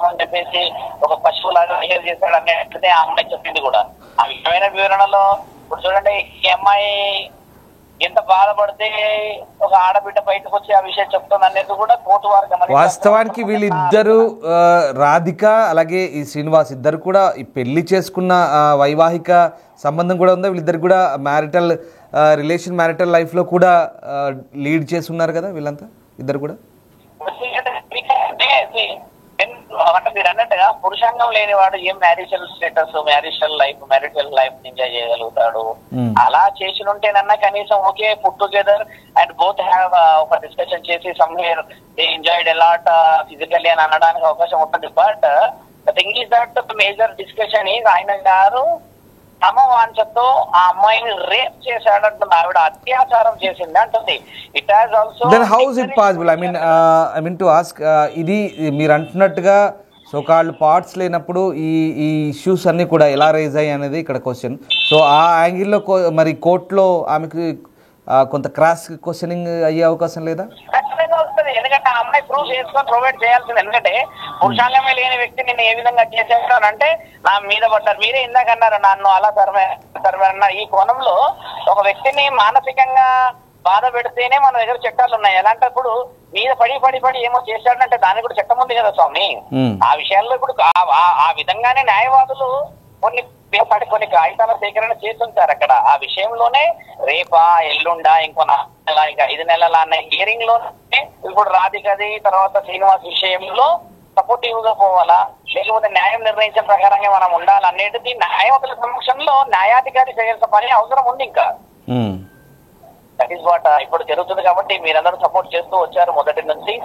[SPEAKER 3] అని చెప్పేసి ఒక పశువులాగా బిహేవ్ చేశాడు అన్నట్లయితే ఆ అమ్మాయి చెప్పింది కూడా. ఆ విధమైన వివరణలో ఇప్పుడు చూడండి, ఈ అమ్మాయి ఎంత బాధపడితే ఒక ఆడబిడ్డ బయటకు వచ్చి ఆ విషయం చెప్తుంది అనేది కూడా కోర్టు వారు గమనించారు.
[SPEAKER 1] వాస్తవానికి వీళ్ళిద్దరు రాధిక అలాగే ఈ శ్రీనివాస్ ఇద్దరు కూడా ఈ పెళ్లి చేసుకున్న వైవాహిక సంబంధం కూడా ఉందా? వీళ్ళిద్దరు కూడా మ్యారిటల్ రిలేషన్, మ్యారిటల్ లైఫ్ లో కూడా లీడ్ చేసి ఉన్నారు కదా వీళ్ళంతా ఇద్దరు కూడా.
[SPEAKER 3] అంటే మీరు అన్నట్టుగా పురుషాంగం లేనివాడు ఏం marital status, marital life enjoy చేయగలుగుతాడు? అలా చేసి ఉంటేనన్నా కనీసం okay put together and both have ఒక డిస్కషన్ చేసి somewhere they enjoyed a lot physically అని అనడానికి అవకాశం ఉంటుంది. But the thing is that major discussion is ఆయన గారు తమ వాంఛతో ఆ అమ్మాయిని రేప్ చేశాడంటుంది, ఆవిడ అత్యాచారం చేసింది అంటుంది. It has also
[SPEAKER 1] then how is it possible? I mean to ask, ఇది మీరు అంటున్నట్టుగా సో కాళ్ళు పార్ట్స్ లేనప్పుడు ఈ ఇష్యూస్ అన్నీ కూడా ఎలా రైజ్ అయ్యాయి అనేది ఇక్కడ క్వశ్చన్. సో ఆ యాంగిల్లో మరి కోర్టులో ఆమెకు కొంత క్రాస్ క్వశ్చనింగ్ అయ్యే అవకాశం లేదా?
[SPEAKER 3] వస్తుంది, ఎందుకంటే ఆ అమ్మాయి ప్రూఫ్ చేసుకొని ప్రొవైడ్ చేయాల్సింది. ఎందుకంటే పురుషాంగమే లేని వ్యక్తి నేను ఏ విధంగా చేసేస్తాను అంటే నా మీద పడ్డారు. మీరే ఇందాక అన్నారు నన్ను అలా తరమన్న. ఈ కోణంలో ఒక వ్యక్తిని మానసికంగా బాధ పెడితేనే మన దగ్గర చట్టాలు ఉన్నాయి. ఎలాంటప్పుడు మీద పడి ఏమో చేశాడంటే దానికి కూడా చట్టం ఉంది కదా స్వామి. ఆ విషయాల్లో ఇప్పుడు ఆ విధంగానే న్యాయవాదులు కొన్ని కాగితాల సేకరణ చేస్తుంటారు అక్కడ. ఆ విషయంలోనే రేపా ఎల్లుండా ఇంకో ఇంకా 5 నెలల అన్న హియరింగ్ లోనే ఇప్పుడు రాధికది తర్వాత శ్రీనివాస్ విషయంలో సపోర్టివ్ గా పోవాలా లేకపోతే న్యాయం నిర్ణయించిన ప్రకారంగా మనం ఉండాలనేది న్యాయవాదుల సమక్షంలో న్యాయాధికారి చేయాల్సిన పని అవసరం ఉంది. ఇంకా దట్ ఈస్ వాట్ ఇప్పుడు జరుగుతుంది. కాబట్టి మీరందరూ సపోర్ట్ చేస్తూ వచ్చారు మొదటి నుంచి.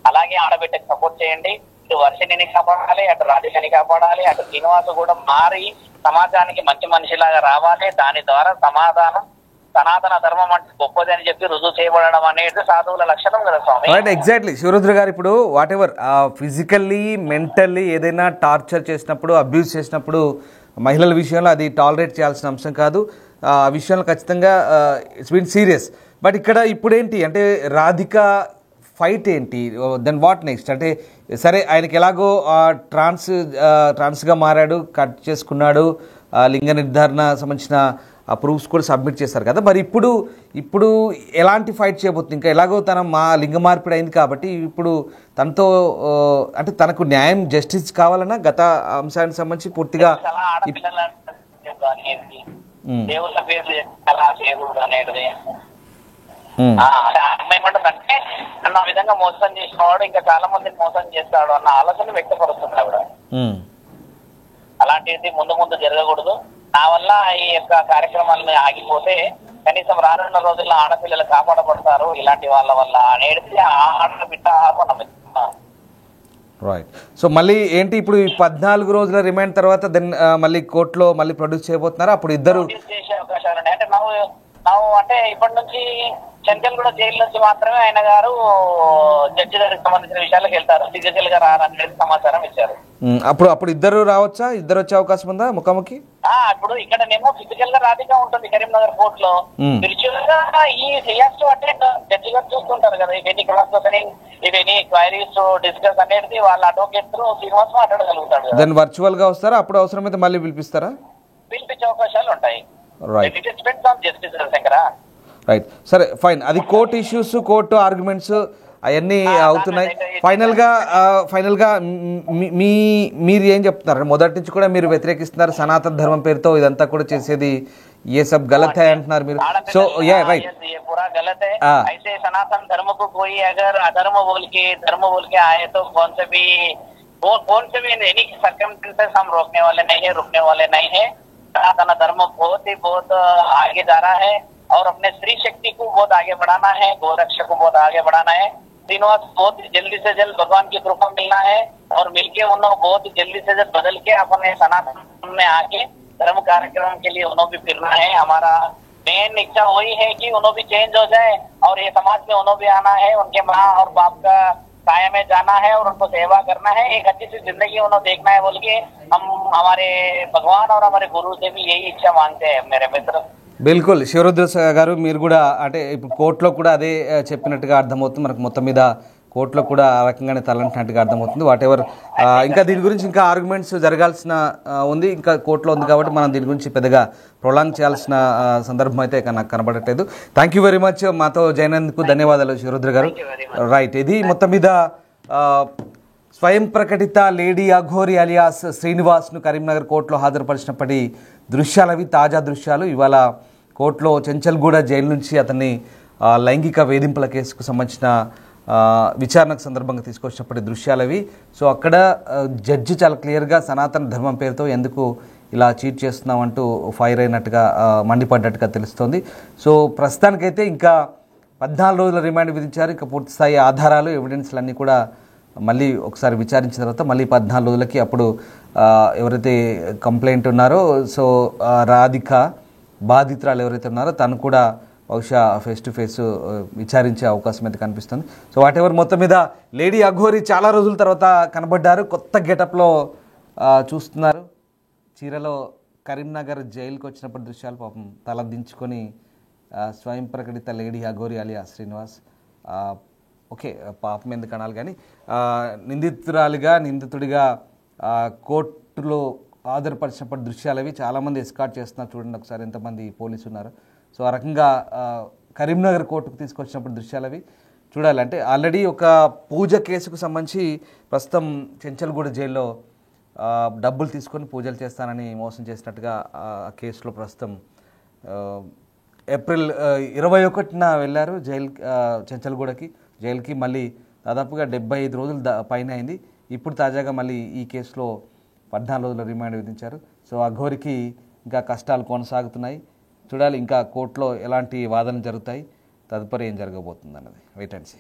[SPEAKER 3] అలాగే ఆడబిడ్డకి సపోర్ట్ చేయండి. ఇటు వర్షిణిని కాపాడాలి, అటు రాధికని కాపాడాలి, అటు శ్రీనివాస్ కూడా మారి సమాజానికి మంచి మనిషిలాగా రావాలి. దాని ద్వారా సమాధానం సనాతన ధర్మం అంటే గొప్పది అని చెప్పి రుజువు చేయబడడం అనేది సాధువుల లక్షణం కదా స్వామి.
[SPEAKER 1] Right, exactly. శివరుద్ర గారు ఇప్పుడు వాట్ ఎవర్ ఫిజికల్లీ మెంటల్లీ ఏదైనా టార్చర్ చేసినప్పుడు, అబ్యూస్ చేసినప్పుడు మహిళల విషయంలో అది టాలరేట్ చేయాల్సిన అంశం కాదు. ఆ విషయంలో ఖచ్చితంగా ఇట్స్ బీన్ సీరియస్. బట్ ఇక్కడ ఇప్పుడేంటి అంటే రాధిక ఫైట్ ఏంటి? Then what next? అంటే సరే ఆయనకి ఎలాగో ట్రాన్స్గా మారాడు, కట్ చేసుకున్నాడు, లింగ నిర్ధారణ సంబంధించిన ప్రూఫ్స్ కూడా సబ్మిట్ చేశారు కదా. మరి ఇప్పుడు ఎలాంటి ఫైట్ చేయబోతుంది? ఇంకా ఎలాగో మా లింగ మార్పిడి అయింది కాబట్టి ఇప్పుడు తనతో అంటే తనకు న్యాయం జస్టిస్ కావాలన్నా గత అంశానికి సంబంధించి పూర్తిగా
[SPEAKER 3] దేవుళ్ళ పేర్లు ఎలా చేయకూడదు అనేది ఏమంటుందంటే నన్ను ఆ విధంగా మోసం చేసిన వాడు ఇంకా చాలా మందిని మోసం చేస్తాడు అన్న ఆలోచన వ్యక్తపరుస్తుంది ఆవిడ. అలాంటిది ముందు జరగకూడదు. నా వల్ల ఈ యొక్క కార్యక్రమాలను ఆగిపోతే కనీసం రానున్న రోజుల్లో ఆడపిల్లలు కాపాడబడతారు ఇలాంటి వాళ్ళ వల్ల అనేది ఆడబిడ్డ
[SPEAKER 1] రైట్. సో మళ్ళీ ఏంటి ఇప్పుడు 14 రోజుల రిమాండ్ తర్వాత దెన్ మళ్ళీ కోర్టులో మళ్ళీ ప్రొడ్యూస్ చేయబోతున్నారా? అప్పుడు ఇద్దరు
[SPEAKER 3] చేసే అవకాశాలు ఉన్నాయి. అంటే అంటే ఇప్పటి నుంచి చెంచల్గూడ జైలు నుంచి మాత్రమే ఆయన గారు జడ్జి గారికి సంబంధించిన విషయాలకు వెళ్తారు, ఫిజికల్ గా రారనేది సమాచారం ఇచ్చారు.
[SPEAKER 1] అప్పుడు ఇద్దరు రావచ్చా? ఇద్దరు వచ్చే అవకాశం ఉందా ముఖాముఖి?
[SPEAKER 3] ఇప్పుడు ఇక్కడనేమో ఫిజికల్ గా రాధిక ఉంటుంది కరీంనగర్ కోర్ట్ లో, విర్చువల్ గా ఈ సియాస్ అటెండ్ జడ్జి గారు చూస్తుంటారు కదా. If any class if any queries discuss అనేది వాళ్ళ అడ్వకేట్ త్రూ శ్రీనివాస్ మాట్లాడగలుగుతాడు.
[SPEAKER 1] దాన్ని వర్చువల్ గా వస్తారా? అప్పుడు అవసరమైతే మళ్ళీ పిలిపిస్తారా?
[SPEAKER 3] పిలిపించే అవకాశాలు ఉంటాయి.
[SPEAKER 1] రైట్, సరే ఫైన్. అది కోర్టు ఇష్యూస్, కోర్టు ఆర్గ్యుమెంట్స్ అవన్నీ అవుతున్నాయి. ఫైనల్గా మీరు ఏం చెప్తున్నారు? మొదటి నుంచి కూడా మీరు వ్యతిరేకిస్తున్నారు సనాతన ధర్మం పేరుతో ఇదంతా కూడా చేసేది. ये सब गलत है అంటున్నారు మీరు. సో या राइट,
[SPEAKER 3] ये पूरा गलत है. ऐसे सनातन धर्म को कोई अगर अधर्म बोल के आए तो कौन से भी एनी सर्कमस्टेंसेस हम रोकने वाले नहीं है, रुकने वाले नहीं है. सनातन धर्म बहुत आगे जा रहा है और अपने स्त्री शक्ति को बहुत आगे बढ़ाना है, गोरक्षा को बहुत आगे बढ़ाना है. श्रीनिवास बहुत जल्दी से जल्द भगवान की कृपा मिलना है और मिलके उन्होंने बहुत जल्दी से जल्द बदल के अपने सनातन में आके धर्म कार्यक्रम के लिए उन्होंने भी फिरना है. हमारा मेन इच्छा वही है कि उन्होंने भी चेंज हो जाए और ये समाज में उन्होंने भी आना है, उनके माँ और बाप का साया में जाना है और उनको सेवा करना है, एक अच्छी सी जिंदगी उन्होंने देखना है बोल के हम हमारे भगवान और हमारे गुरु से भी यही इच्छा मांगते हैं मेरे मित्र.
[SPEAKER 1] బిల్కుల్ శివరుద్ర గారు, మీరు కూడా అంటే ఇప్పుడు కోర్టులో కూడా అదే చెప్పినట్టుగా అర్థమవుతుంది మనకు. మొత్తం మీద కోర్టులో కూడా ఆ రకంగానే తలంటున్నట్టుగా అర్థమవుతుంది. వాట్ ఎవర్, ఇంకా దీని గురించి ఇంకా ఆర్గ్యుమెంట్స్ జరగాల్సిన ఉంది, ఇంకా కోర్టులో ఉంది కాబట్టి మనం దీని గురించి పెద్దగా ప్రొలాంగ్ చేయాల్సిన సందర్భం అయితే నాకు కనబడట్లేదు. థ్యాంక్ యూ వెరీ మచ్, మాతో జైనందుకు ధన్యవాదాలు శివరుద్ర గారు. రైట్, ఇది మొత్తం మీద స్వయం ప్రకటిత లేడీ అఘోరి అలియాస్ శ్రీనివాస్ను కరీంనగర్ కోర్టులో హాజరుపరిచినప్పటి దృశ్యాలవి, తాజా దృశ్యాలు. ఇవాళ కోర్టులో చెంచల్గూడ జైలు నుంచి అతన్ని లైంగిక వేధింపుల కేసుకు సంబంధించిన విచారణకు సందర్భంగా తీసుకొచ్చినప్పటి దృశ్యాలవి. సో అక్కడ జడ్జి చాలా క్లియర్గా సనాతన ధర్మం పేరుతో ఎందుకు ఇలా చీట్ చేస్తున్నామంటూ ఫైర్ అయినట్టుగా మండిపడ్డట్టుగా తెలుస్తోంది. సో ప్రస్తుతానికైతే ఇంకా 14 రోజుల రిమాండ్ విధించారు. ఇంకా పూర్తిస్థాయి ఆధారాలు, ఎవిడెన్స్లన్నీ కూడా మళ్ళీ ఒకసారి విచారించిన తర్వాత మళ్ళీ 14 రోజులకి అప్పుడు ఎవరైతే కంప్లైంట్ ఉన్నారో, సో రాధిక బాధితురాలు ఎవరైతే ఉన్నారో తను కూడా బహుశా ఫేస్ టు ఫేస్ విచారించే అవకాశం అయితే కనిపిస్తుంది. సో వాట్ ఎవర్, మొత్తం మీద లేడీ అఘోరి చాలా రోజుల తర్వాత కనబడ్డారు. కొత్త గెటప్లో చూస్తున్నారు. చీరలో కరీంనగర్ జైలుకి వచ్చినప్పుడు దృశ్యాలు పాపం తల దించుకొని స్వయం ప్రకటిత లేడీ అఘోరి అలియా శ్రీనివాస్, ఓకే పాపం ఎందుకు అనాలి కానీ నిందితుడిగా కోర్టులో హాజరుపరిచినప్పటి దృశ్యాలవి చాలామంది ఎస్కార్ట్ చేస్తున్నారు. చూడండి ఒకసారి ఎంతమంది పోలీసు ఉన్నారు. సో ఆ రకంగా కరీంనగర్ కోర్టుకు తీసుకొచ్చినప్పుడు దృశ్యాలవి చూడాలి. అంటే ఆల్రెడీ ఒక పూజ కేసుకు సంబంధించి ప్రస్తుతం చెంచల్గూడ జైల్లో డబ్బులు తీసుకొని పూజలు చేస్తానని మోసం చేసినట్టుగా ఆ కేసులో ప్రస్తుతం ఏప్రిల్ 21న వెళ్ళారు చెంచల్గూడకి జైలుకి. మళ్ళీ దాదాపుగా 75 రోజులు పైన అయింది. ఇప్పుడు తాజాగా మళ్ళీ ఈ కేసులో 14 రోజుల రిమాండ్ విధించారు. సో అఘోరికి ఇంకా కష్టాలు కొనసాగుతున్నాయి. చూడాలి ఇంకా కోర్టులో ఎలాంటి వాదనలు జరుగుతాయి, తదుపరి ఏం జరగబోతుంది అన్నది వెయిట్ అండ్ సీ.